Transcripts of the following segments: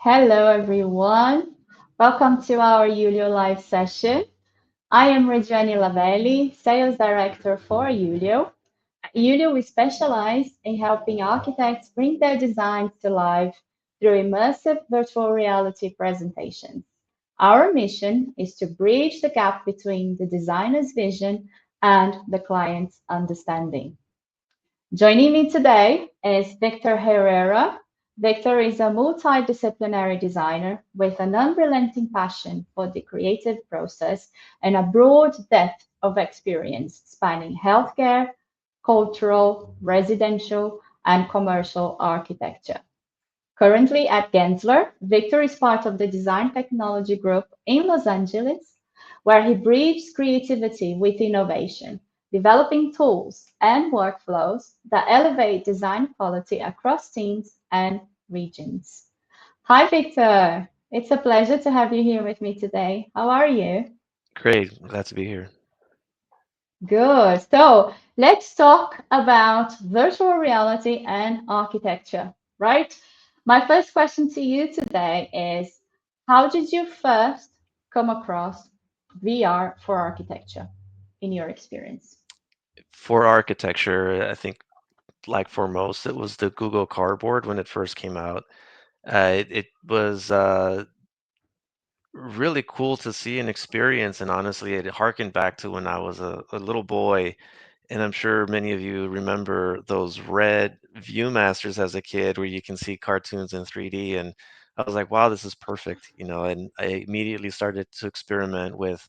Hello, everyone. Welcome to our Yulio live session. I am Regiane Laveli, Sales Director for Yulio. At Yulio, we specialize in helping architects bring their designs to life through immersive virtual reality presentations. Our mission is to bridge the gap between the designer's vision and the client's understanding. Joining me today is Victor Herrera. Victor is a multidisciplinary designer with an unrelenting passion for the creative process and a broad depth of experience spanning healthcare, cultural, residential, and commercial architecture. Currently at Gensler, Victor is part of the design technology group in Los Angeles, where he breeds creativity with innovation, developing tools and workflows that elevate design quality across teams and regions. Hi, Victor. It's a pleasure to have you here with me today. How are you? Great, glad to be here. Good. So let's talk about virtual reality and architecture, right? My first question to you today is how did you first come across VR for architecture in your experience? For architecture, I think like for most, it was the Google Cardboard when it first came out. It was really cool to see and experience, and honestly, it harkened back to when I was a little boy. And I'm sure many of you remember those red Viewmasters as a kid where you can see cartoons in 3D. And I was like, wow, this is perfect, and I immediately started to experiment with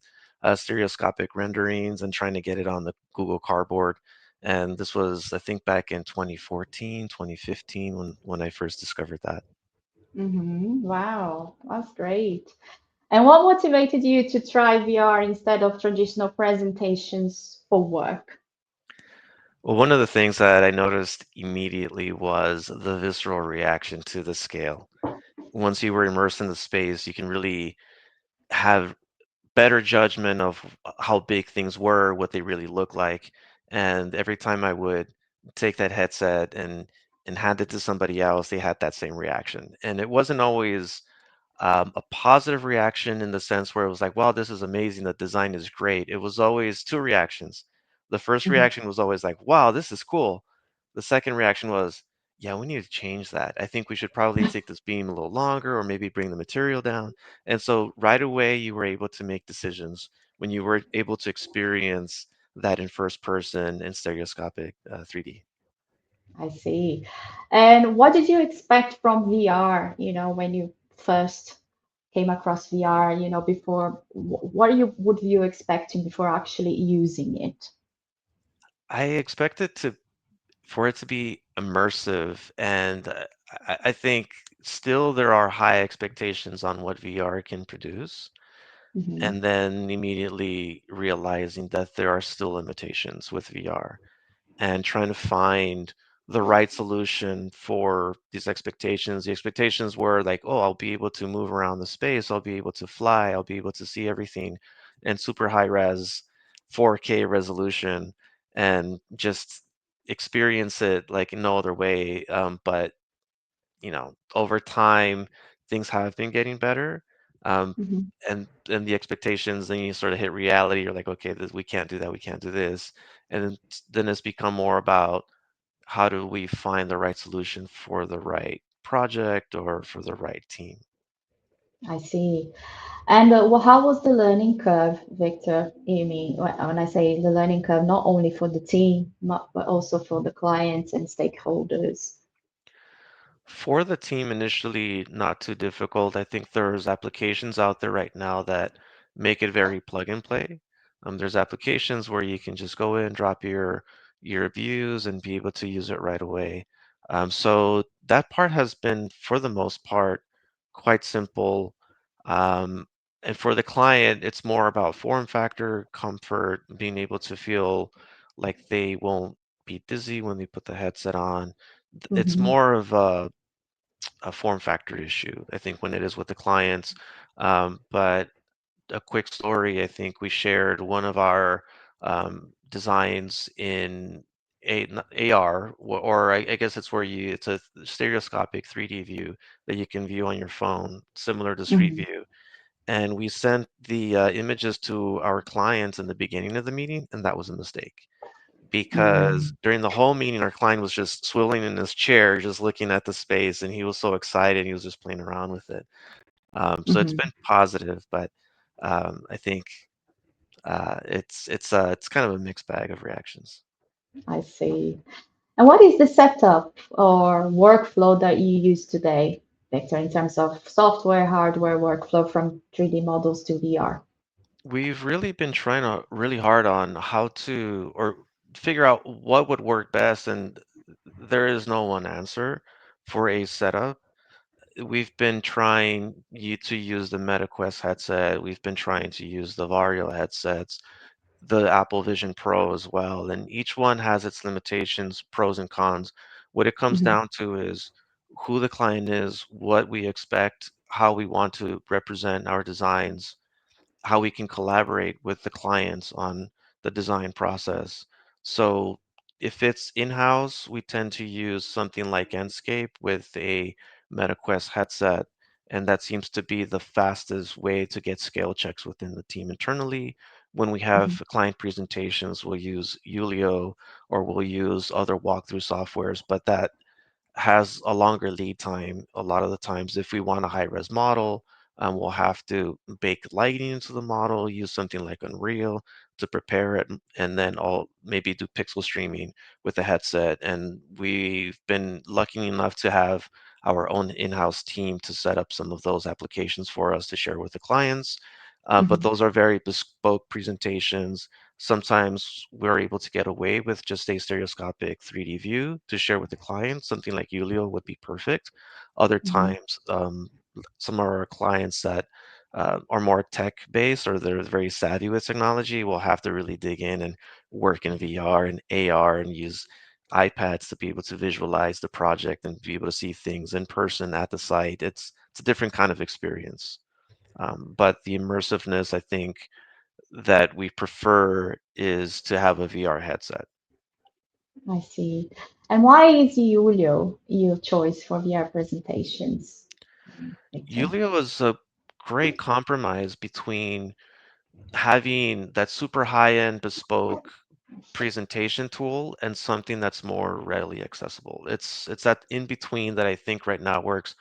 stereoscopic renderings and trying to get it on the Google Cardboard. And this was, I think, back in 2014, 2015 when I first discovered that. Wow, that's great. And what motivated you to try VR instead of traditional presentations for work? Well, one of the things that I noticed immediately was the visceral reaction to the scale. Once you were immersed in the space, you can really have better judgment of how big things were, what they really look like. And every time I would take that headset and hand it to somebody else, they had that same reaction. And it wasn't always a positive reaction in the sense where it was like, wow, this is amazing. The design is great. It was always two reactions. The first Mhm. reaction was always like, wow, this is cool. The second reaction was, yeah, we need to change that. I think we should probably take this beam a little longer or maybe bring the material down. And so right away, you were able to make decisions when you were able to experience that in first person and stereoscopic 3D. I see. And what did you expect from VR, when you first came across VR, before what would you expecting before actually using it? I expected to for it to be immersive, and I think still there are high expectations on what VR can produce, Hmm. and then immediately realizing that there are still limitations with VR and trying to find the right solution for these expectations. The expectations were like, oh, I'll be able to move around the space, I'll be able to fly, I'll be able to see everything in super high res 4K resolution and just experience it like no other way. But over time, things have been getting better. Um, Hmm. and the expectations, then you sort of hit reality. You're like, okay, we can't do that. We can't do this. And then it's become more about how do we find the right solution for the right project or for the right team. I see. And well, how was the learning curve, Victor? You mean when I say the learning curve, not only for the team, but also for the clients and stakeholders? For the team, initially, not too difficult. I think there's applications out there right now that make it very plug and play. There's applications where you can just go in, drop your views, and be able to use it right away. So that part has been, for the most part, quite simple. Um, and for the client, it's more about form factor, comfort, being able to feel like they won't be dizzy when they put the headset on. It's Hmm. more of a form factor issue, I think, when it is with the clients. But a quick story, I think we shared one of our designs AR, or I guess it's where it's a stereoscopic 3D view that you can view on your phone, similar to Street Hmm. View. And we sent the images to our clients in the beginning of the meeting, and that was a mistake because Mm, during the whole meeting, our client was just swiveling in his chair, just looking at the space, and he was so excited, he was just playing around with it. So it's been mhm. positive, but I think it's kind of a mixed bag of reactions. I see. And what is the setup or workflow that you use today, Victor, in terms of software, hardware workflow from 3D models to VR? We've really been trying to really hard on how to or figure out what would work best, and there is no one answer for a setup. We've been trying to use the MetaQuest headset. We've been trying to use the Vario headsets, the Apple Vision Pro as well, and each one has its limitations, pros and cons. What it comes Hmm. down to is who the client is, what we expect, how we want to represent our designs, how we can collaborate with the clients on the design process. So if it's in-house, we tend to use something like Enscape with a MetaQuest headset, and that seems to be the fastest way to get scale checks within the team internally. When we Hmm. have client presentations, we'll use Yulio or we'll use other walkthrough softwares, but that has a longer lead time. A lot of the times, if we want a high-res model, we'll have to bake lighting into the model, use something like Unreal to prepare it, and then I'll maybe do pixel streaming with a headset. And we've been lucky enough to have our own in-house team to set up some of those applications for us to share with the clients. But Hmm. those are very bespoke presentations. Sometimes we're able to get away with just a stereoscopic 3D view to share with the client. Something like Yulio would be perfect. Other Hmm. times, some of our clients that are more tech-based or they're very savvy with technology will have to really dig in and work in VR and AR and use iPads to be able to visualize the project and be able to see things in person at the site. It's a different kind of experience. But the immersiveness, I think, that we prefer is to have a VR headset. I see. And why is Yulio your choice for VR presentations, Victor? Yulio is a great compromise between having that super high-end bespoke presentation tool and something that's more readily accessible. It's that in between that I think right now works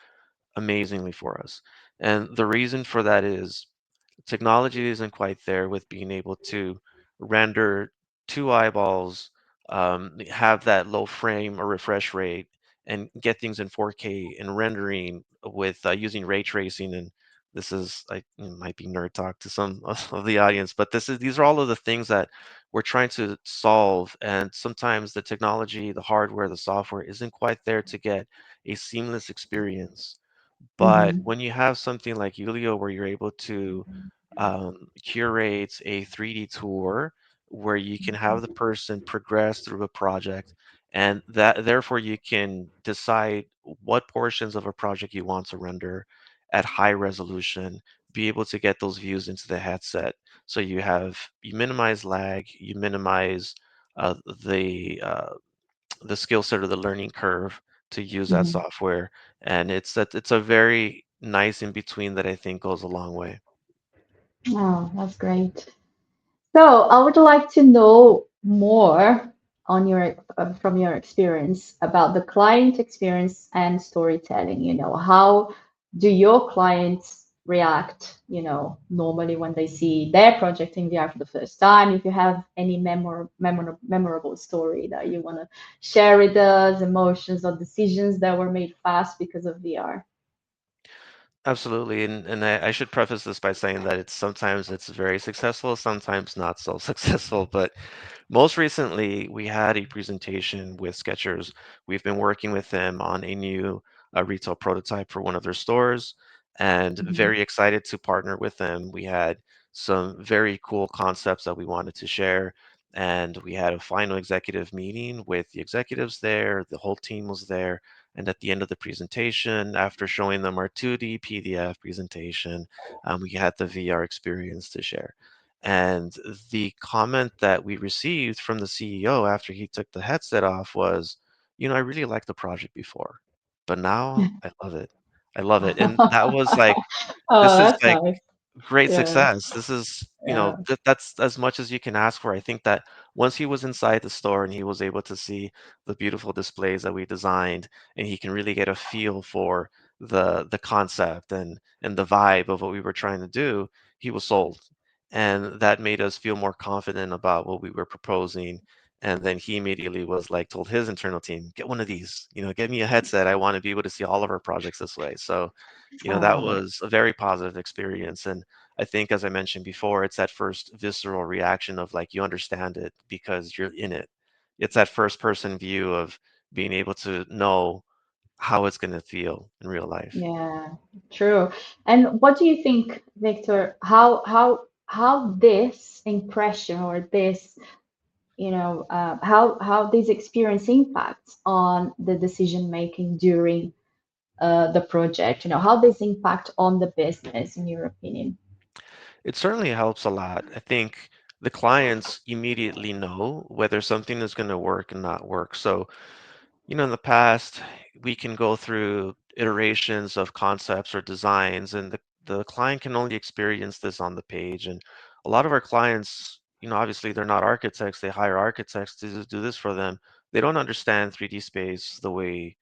amazingly for us. And the reason for that is technology isn't quite there with being able to render two eyeballs, have that low frame or refresh rate, and get things in 4K and rendering with using ray tracing. And this is, it might be nerd talk to some of the audience, but these are all of the things that we're trying to solve. And sometimes the technology, the hardware, the software isn't quite there to get a seamless experience. But Hmm. when you have something like Ulio where you're able to curate a 3D tour where you can have the person progress through a project, and that therefore you can decide what portions of a project you want to render at high resolution, be able to get those views into the headset. So you minimize lag, you minimize uh, the uh, the skill set or the learning curve to use that Hmm. software. And it's a very nice in between that I think goes a long way. Oh, that's great. So I would like to know more on your from your experience about the client experience and storytelling. How do your clients react, normally when they see their project in VR for the first time? If you have any memorable story that you want to share with us, emotions or decisions that were made fast because of VR. Absolutely, and I should preface this by saying that it's very successful, sometimes not so successful. But most recently, we had a presentation with Skechers. We've been working with them on a new retail prototype for one of their stores, and Hmm. very excited to partner with them. We had some very cool concepts that we wanted to share, and we had a final executive meeting with the executives there. The whole team was there, and at the end of the presentation, after showing them our 2D PDF presentation, we had the VR experience to share. And the comment that we received from the CEO after he took the headset off was, I really liked the project before, but now I love it. I love it. And that was like, Oh, this is that's like nice. great Yeah, success. This is, yeah, that's as much as you can ask for. I think that once he was inside the store and he was able to see the beautiful displays that we designed, and he can really get a feel for the concept and the vibe of what we were trying to do, he was sold. And that made us feel more confident about what we were proposing. And then he immediately was like, told his internal team, get one of these, get me a headset. I want to be able to see all of our projects this way. So, that oh, was a very positive experience. And I think, as I mentioned before, it's that first visceral reaction of like you understand it because you're in it. It's that first person view of being able to know how it's going to feel in real life. yeah, true. And what do you think, Victor? How this impression or this, how this experience impacts on the decision making during the project? How this impact on the business, in your opinion? It certainly helps a lot. I think the clients immediately know whether something is going to work and not work. So, in the past, we can go through iterations of concepts or designs, and the client can only experience this on the page. And a lot of our clients, obviously they're not architects, they hire architects to do this for them. They don't understand 3D space the way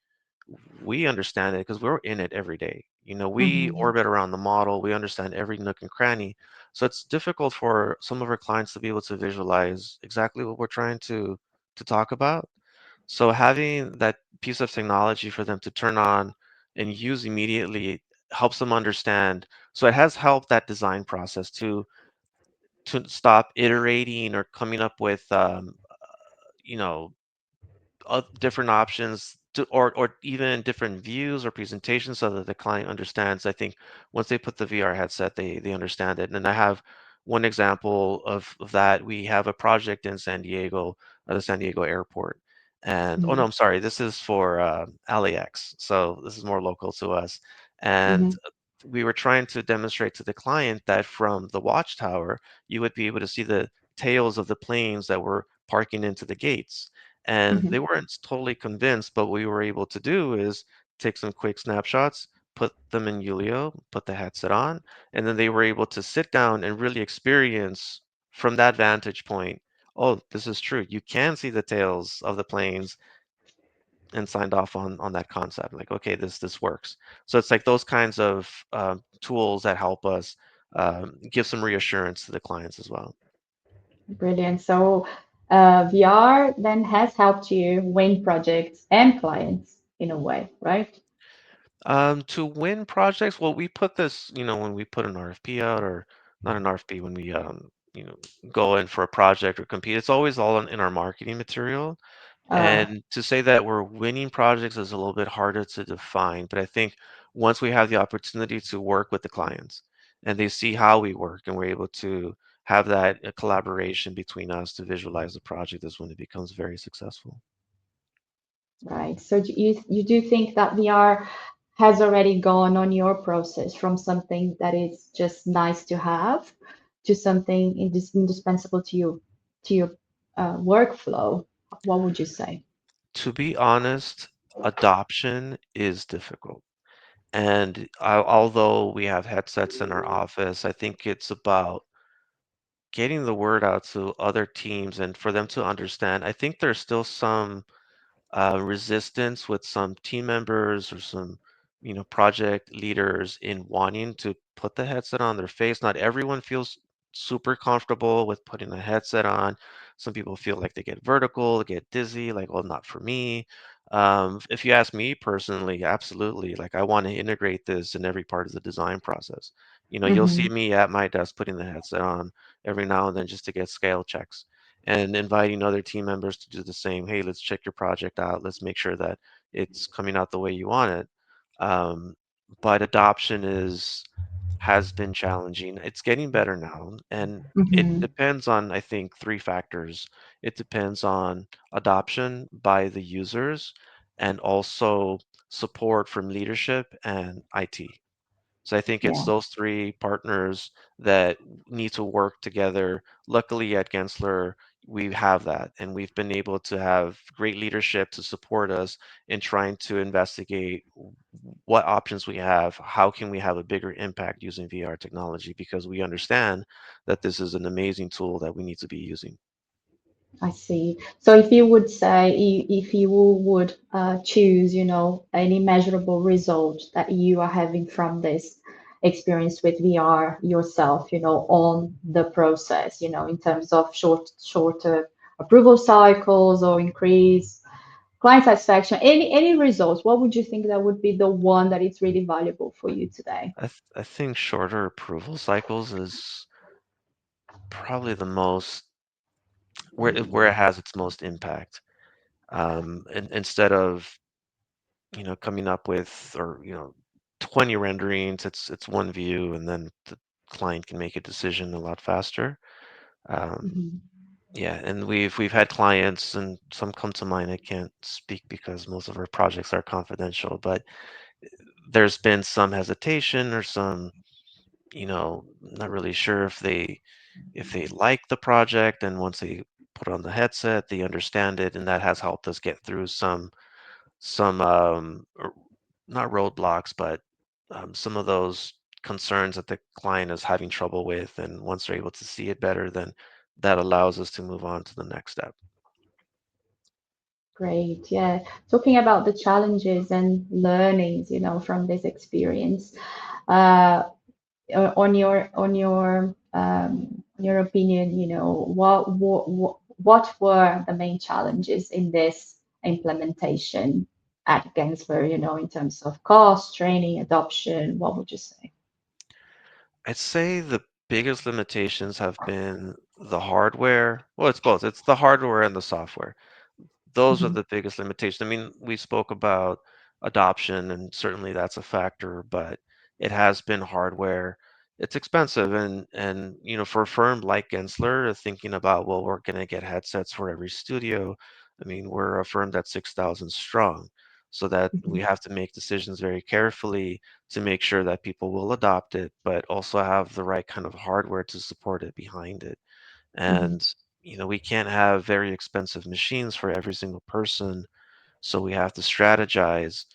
we understand it because we're in it every day. We Hmm. orbit around the model, we understand every nook and cranny. So it's difficult for some of our clients to be able to visualize exactly what we're trying to talk about. So having that piece of technology for them to turn on and use immediately helps them understand. So it has helped that design process to stop iterating or coming up with you know different options or even different views or presentations so that the client understands. I think once they put the VR headset, they understand it. And I have one example of that. We have a project in San Diego, the San Diego airport. And oh no, Hmm. I'm sorry, this is for LAX. So this is more local to us. And Hmm. we were trying to demonstrate to the client that from the watchtower, you would be able to see the tails of the planes that were parking into the gates, and they Hmm. weren't totally convinced, but what we were able to do is take some quick snapshots, put them in Yulio, put the headset on, and then they were able to sit down and really experience from that vantage point. Oh, this is true. You can see the tails of the planes, and signed off on that concept. Like, okay, this works. So it's like those kinds of tools that help us give some reassurance to the clients as well. Brilliant. So, VR then has helped you win projects and clients in a way, right? To win projects, well, we put this, when we put an RFP out, or not an RFP, when we, go in for a project or compete, it's always all in our marketing material. Uh, And to say that we're winning projects is a little bit harder to define. But I think once we have the opportunity to work with the clients and they see how we work and we're able to have that collaboration between us to visualize the project, is when it becomes very successful. right. So you do think that VR has already gone on your process from something that is just nice to have to something indispensable to your workflow? What would you say? To be honest, adoption is difficult. And although we have headsets in our office, I think it's about getting the word out to other teams and for them to understand. I think there's still some resistance with some team members or some, project leaders in wanting to put the headset on their face. Not everyone feels super comfortable with putting a headset on. Some people feel like they get vertical, they get dizzy, like, well, not for me. If you ask me personally, absolutely. Like, I want to integrate this in every part of the design process. You'll see Hmm. me at my desk putting the headset on every now and then just to get scale checks and inviting other team members to do the same. Hey, let's check your project out. Let's make sure that it's coming out the way you want it. Um, but adoption has been challenging. It's getting better now, and it Hmm. depends on, I think, three factors. It depends on adoption by the users and also support from leadership and IT. So I think it's Yeah, those three partners that need to work together. Luckily at Gensler, we have that, and we've been able to have great leadership to support us in trying to investigate what options we have, how can we have a bigger impact using VR technology, because we understand that this is an amazing tool that we need to be using. I see. So if you would say, if you would choose, any measurable result that you are having from this experience with VR yourself, on the process, in terms of shorter approval cycles or increase client satisfaction, any results, what would you think that would be the one that is really valuable for you today? I think shorter approval cycles is probably the most where it has its most impact. And instead of coming up with or 20 renderings, it's one view, and then the client can make a decision a lot faster. Um, Mhm. yeah, and we've had clients, and some come to mind. I can't speak because most of our projects are confidential, but there's been some hesitation or some, not really sure if they like the project, and once they put on the headset, they understand it, and that has helped us get through some not roadblocks, but some of those concerns that the client is having trouble with. And once they're able to see it better, then that allows us to move on to the next step. Great. Yeah. Talking about the challenges and learnings, from this experience, uh, on your opinion, what were the main challenges in this implementation at Gensler, in terms of cost, training, adoption? What would you say? I'd say the biggest limitations have been the hardware. Well, it's both. It's the hardware and the software. Those are Hmm. the biggest limitations. I mean, we spoke about adoption, and certainly that's a factor, but it has been hardware. It's expensive, and for a firm like Gensler, thinking about, well, we're going to get headsets for every studio. I mean, we're a firm that's 6,000 strong, so that we Hmm. have to make decisions very carefully to make sure that people will adopt it, but also have the right kind of hardware to support it behind it. Hmm. And we can't have very expensive machines for every single person, so we have to strategize,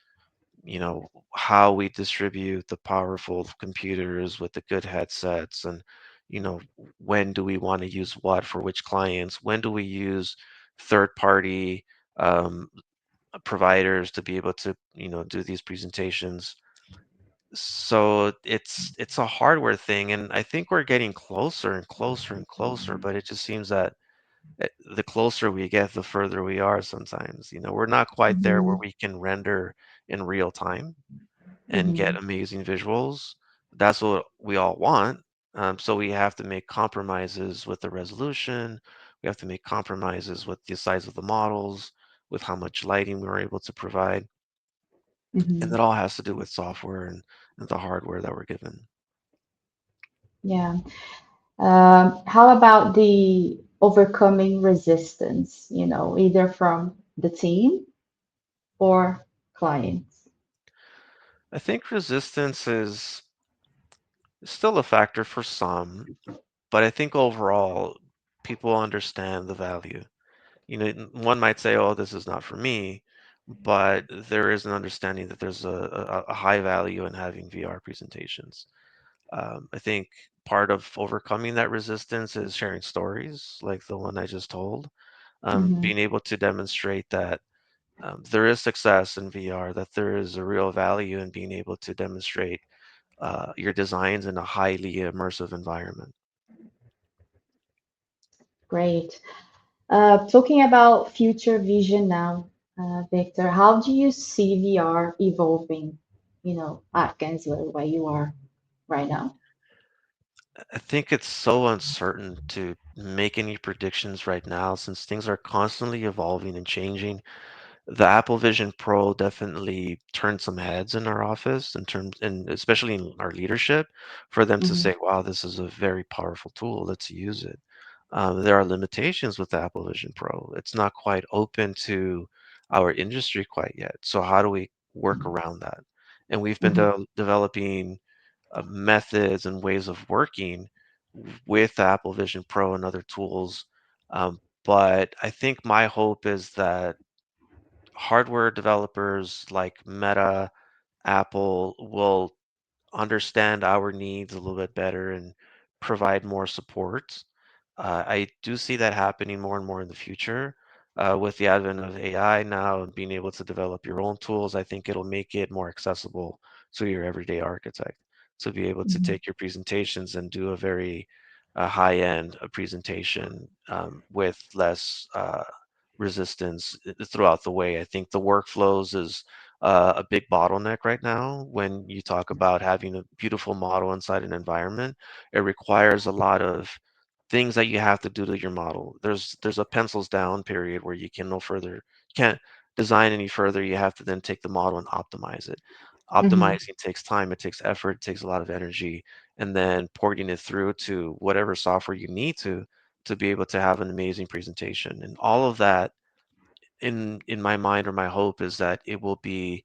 how we distribute the powerful computers with the good headsets, and you know when do we want to use what for which clients, when do we use third party um, providers to be able to do these presentations. So it's a hardware thing, and I think we're getting closer and closer and closer, but it just seems that the closer we get, the further we are sometimes. We're not quite there where Hmm. we can render in real time and get Hmm. amazing visuals. That's what we all want. So we have to make compromises with the resolution. We have to make compromises with the size of the models, with how much lighting we're able to provide. And Hmm. that all has to do with software and the hardware that we're given. Yeah. How about the overcoming resistance, either from the team or clients? I think resistance is still a factor for some, but I think overall people understand the value. One might say, "Oh, this is not for me," but there is an understanding that there's a high value in having VR presentations. I think part of overcoming that resistance is sharing stories like the one I just told, Hmm. being able to demonstrate that there is success in VR, that there is a real value in being able to demonstrate your designs in a highly immersive environment. Great. Talking about future vision now, Victor, how do you see VR evolving, at Gensler, where you are right now? I think it's so uncertain to make any predictions right now since things are constantly evolving and changing. The Apple Vision Pro definitely turned some heads in our office in terms, and especially in our leadership, for them to Hmm. say, "Wow, this is a very powerful tool. Let's use it." There are limitations with the Apple Vision Pro. It's not quite open to our industry quite yet. So how do we work around that? And we've been Hmm. developing methods and ways of working with Apple Vision Pro and other tools. But I think my hope is that hardware developers like Meta, Apple will understand our needs a little bit better and provide more support. I do see that happening more and more in the future. With the advent of AI now and being able to develop your own tools, I think it'll make it more accessible to your everyday architect to be able to Mhm. take your presentations and do a very high-end presentation with less resistance throughout the way. I think the workflows is a big bottleneck right now when you talk about having a beautiful model inside an environment. It requires a lot of things that you have to do to your model. There's a pencils down period where you can no further can't design any further. You have to then take the model and optimize it. Mhm. Optimizing takes time, it takes effort, it takes a lot of energy, and then porting it through to whatever software you need to be able to have an amazing presentation. And all of that in my mind or my hope is that it will be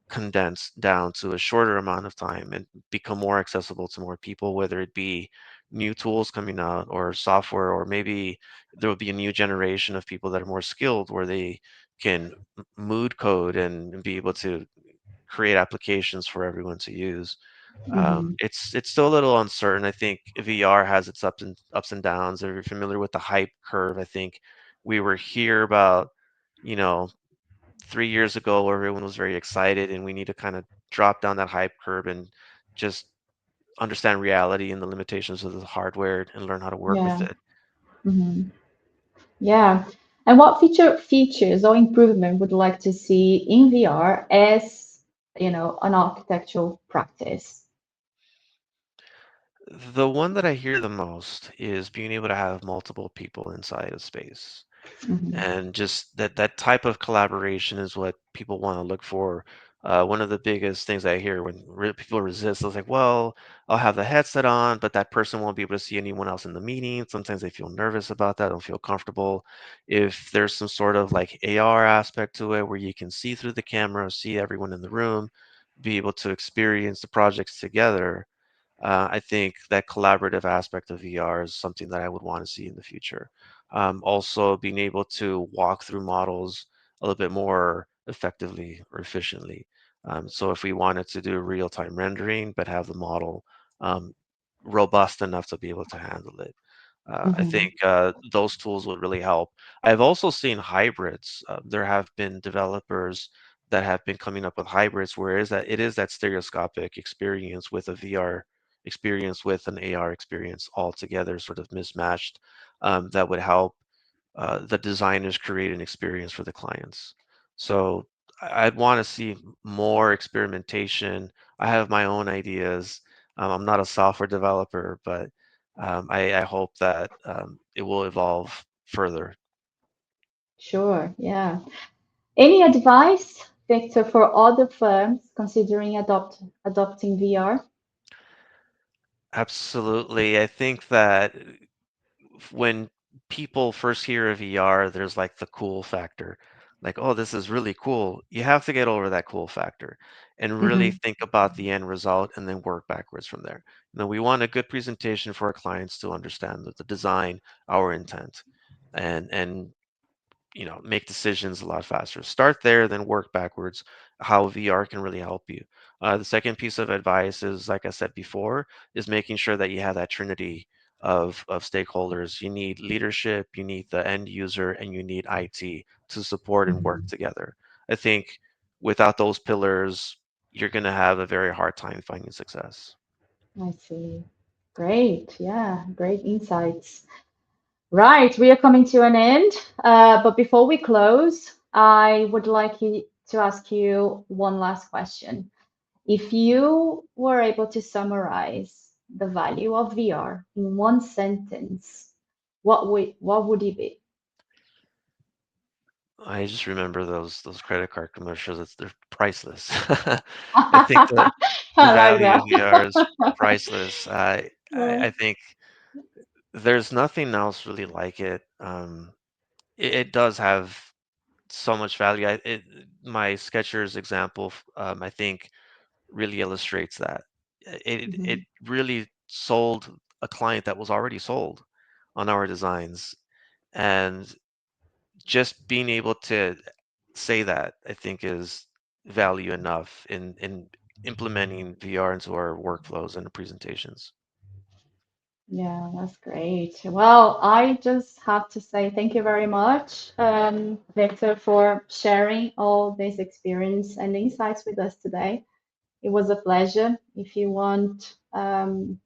condensed down to a shorter amount of time and become more accessible to more people, whether it be new tools coming out or software, or maybe there will be a new generation of people that are more skilled where they can mood code and be able to create applications for everyone to use. Mhm. It's still a little uncertain. I think VR has its ups and downs. If you're familiar with the hype curve, I think we were here about, you know, 3 years ago where everyone was very excited, and we need to kind of drop down that hype curve and just understand reality and the limitations of the hardware and learn how to work with Yeah. it. Mhm. Yeah. And what features or improvement would you like to see in VR as, an architectural practice? The one that I hear the most is being able to have multiple people inside a space. Mhm. And just that type of collaboration is what people want to look for. One of the biggest things I hear when people resist is like, well, I'll have the headset on, but that person won't be able to see anyone else in the meeting. Sometimes they feel nervous about that, don't feel comfortable. If there's some sort of like AR aspect to it where you can see through the camera, see everyone in the room, be able to experience the projects together, I think that collaborative aspect of VR is something that I would want to see in the future. Also, being able to walk through models a little bit more effectively or efficiently. So, if we wanted to do real-time rendering, but have the model um, robust enough to be able to handle it, I Mhm. think those tools would really help. I've also seen hybrids. There have been developers that have been coming up with hybrids where it is that stereoscopic experience with a VR experience with an AR experience all together, sort of mismatched, that would help the designers create an experience for the clients. So I'd want to see more experimentation. I have my own ideas. I'm not a software developer, but I hope that it will evolve further. Sure. Yeah. Any advice, Victor, for other firms considering adopting VR? Absolutely. I think that when people first hear of VR, there's like the cool factor. Like, oh, this is really cool. You have to get over that cool factor and really Mhm. think about the end result and then work backwards from there. We want a good presentation for our clients to understand the design, our intent, and make decisions a lot faster. Start there, then work backwards, how VR can really help you. The second piece of advice is, like I said before, is making sure that you have that trinity of stakeholders. You need leadership, you need the end user, and you need IT to support and work Mhm. together. I think without those pillars, you're going to have a very hard time finding success. I see. Great. Yeah, great insights. Right, we are coming to an end. But before we close, I would like you to ask you one last question. If you were able to summarize the value of VR in one sentence, what would it be? I just remember those credit card commercials. They're priceless. I think I the like value of that. VR is priceless. I Yeah. think there's nothing else really like it. It does have so much value. My Skechers example, I think, really illustrates that. it Mhm. really sold a client that was already sold on our designs. And just being able to say that, I think, is value enough in implementing VR into our workflows and presentations. Yeah, that's great. Well, I just have to say thank you very much, Victor, for sharing all this experience and insights with us today. It was a pleasure. If you want to,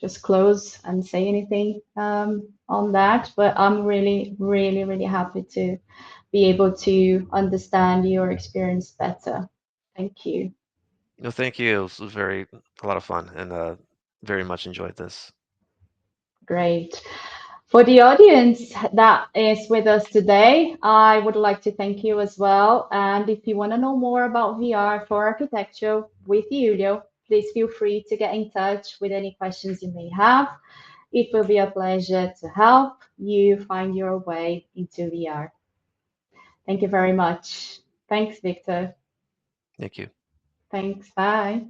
just close and say anything on that, but I'm really, really, really happy to be able to understand your experience better. Thank you. No, thank you. It was very a lot of fun and very much enjoyed this. Great. For the audience that is with us today, I would like to thank you as well. And if you want to know more about VR for architecture with Julio, please feel free to get in touch with any questions you may have. It will be a pleasure to help you find your way into VR. Thank you very much. Thanks, Victor. Thank you. Thanks. Bye.